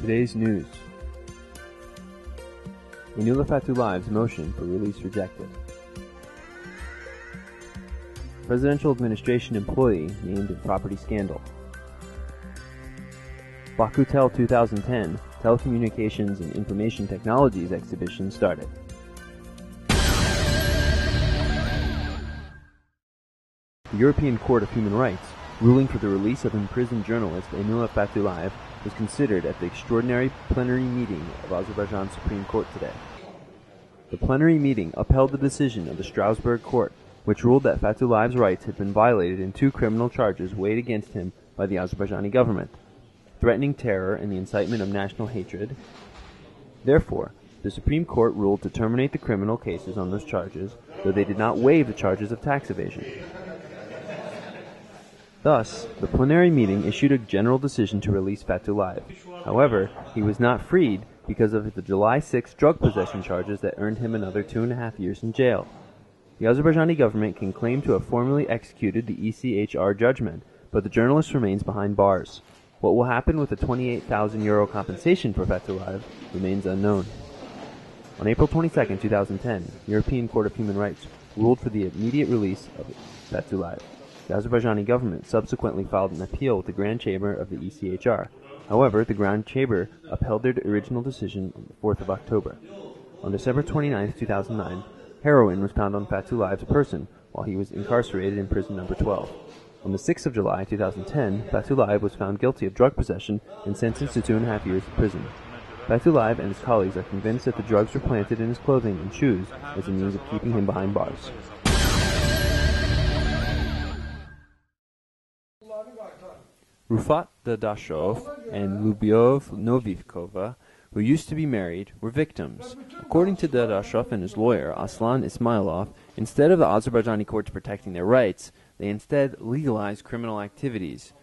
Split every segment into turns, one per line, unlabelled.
Today's news. Inula Fatullaev's motion for release rejected. Presidential administration employee named in property scandal. Bakutel 2010 Telecommunications and Information Technologies exhibition started. The European Court of Human Rights, ruling for the release of imprisoned journalist Inula Fatullaev, was considered at the extraordinary plenary meeting of Azerbaijan Supreme Court today. The plenary meeting upheld the decision of the Strasbourg Court, which ruled that Fatullaev's rights had been violated in two criminal charges weighed against him by the Azerbaijani government: threatening terror and the incitement of national hatred. Therefore, the Supreme Court ruled to terminate the criminal cases on those charges, though they did not waive the charges of tax evasion. Thus, the plenary meeting issued a general decision to release Fatullaev. However, he was not freed because of the July 6 drug possession charges that earned him another 2.5 years in jail. The Azerbaijani government can claim to have formally executed the ECHR judgment, but the journalist remains behind bars. What will happen with the €28,000 compensation for Fatullaev remains unknown. On April 22, 2010, the European Court of Human Rights ruled for the immediate release of Fatullaev. The Azerbaijani government subsequently filed an appeal with the Grand Chamber of the ECHR. However, the Grand Chamber upheld their original decision on the 4th of October. On December 29, 2009, heroin was found on Fatullaev's person while he was incarcerated in prison number 12. On the 6th of July 2010, Fatullaev was found guilty of drug possession and sentenced to 2.5 years in prison. Fatullaev and his colleagues are convinced that the drugs were planted in his clothing and shoes as a means of keeping him behind bars. Rufat Dadashov and Lyubov Novikova, who used to be married, were victims. According to Dadashov and his lawyer, Aslan Ismailov, instead of the Azerbaijani courts protecting their rights, they instead legalized criminal activities,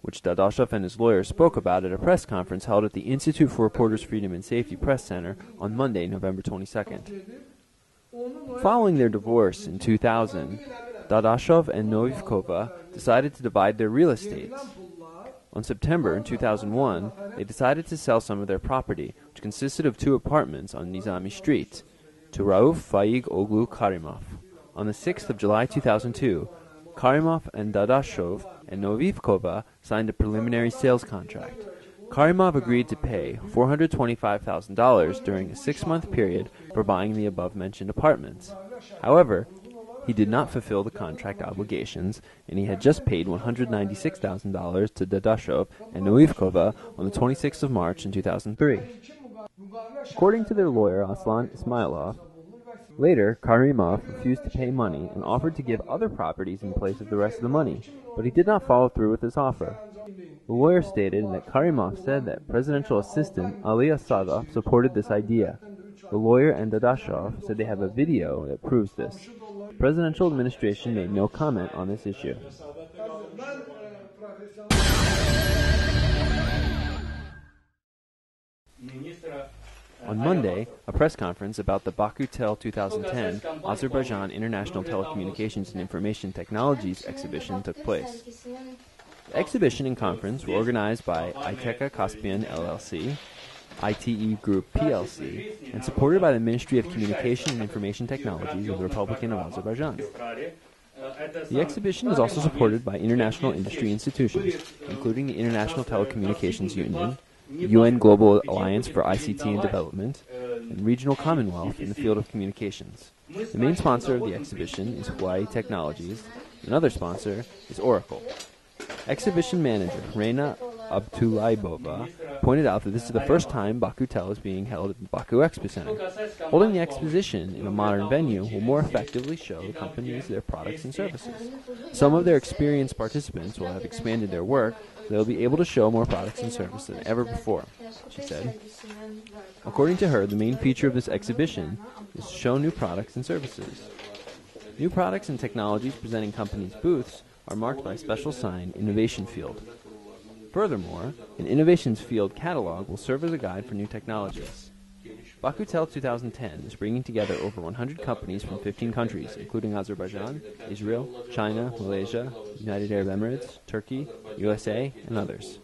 which Dadashov and his lawyer spoke about at a press conference held at the Institute for Reporters' Freedom and Safety Press Center on Monday, November 22nd. Following their divorce in 2000, Dadashov and Novikova decided to divide their real estates. On September 2001, they decided to sell some of their property, which consisted of 2 apartments on Nizami Street, to Rauf Faik Oglu Karimov. On the 6th of July 2002, Karimov and Dadashov and Novikova signed a preliminary sales contract. Karimov agreed to pay $425,000 during a 6-month period for buying the above-mentioned apartments. However, he did not fulfill the contract obligations, and he had just paid $196,000 to Dadashov and Novikova on the 26th of March in 2003. According to their lawyer, Aslan Ismailov, later, Karimov refused to pay money and offered to give other properties in place of the rest of the money, but he did not follow through with his offer. The lawyer stated that Karimov said that presidential assistant Ali Asadov supported this idea. The lawyer and Dadashov said they have a video that proves this. The presidential administration made no comment on this issue. On Monday, a press conference about the Bakutel 2010 Azerbaijan International Telecommunications and Information Technologies exhibition took place. The exhibition and conference were organized by Iteka Caspian LLC, ITE Group PLC, and supported by the Ministry of Communication and Information Technologies of the Republic of Azerbaijan. The exhibition is also supported by international industry institutions, including the International Telecommunications Union, UN Global Alliance for ICT and Development, and Regional Commonwealth in the field of communications. The main sponsor of the exhibition is Huawei Technologies. Another sponsor is Oracle. Exhibition manager Reina Abdullaibova pointed out that this is the first time Bakutel is being held at the Baku Expo Center. Holding the exposition in a modern venue will more effectively show the companies their products and services. Some of their experienced participants will have expanded their work, so they will be able to show more products and services than ever before, she said. According to her, the main feature of this exhibition is to show new products and services. New products and technologies presenting companies' booths are marked by a special sign, Innovation Field. Furthermore, an Innovations Field catalog will serve as a guide for new technologies. Bakutel 2010 is bringing together over 100 companies from 15 countries, including Azerbaijan, Israel, China, Malaysia, United Arab Emirates, Turkey, USA, and others.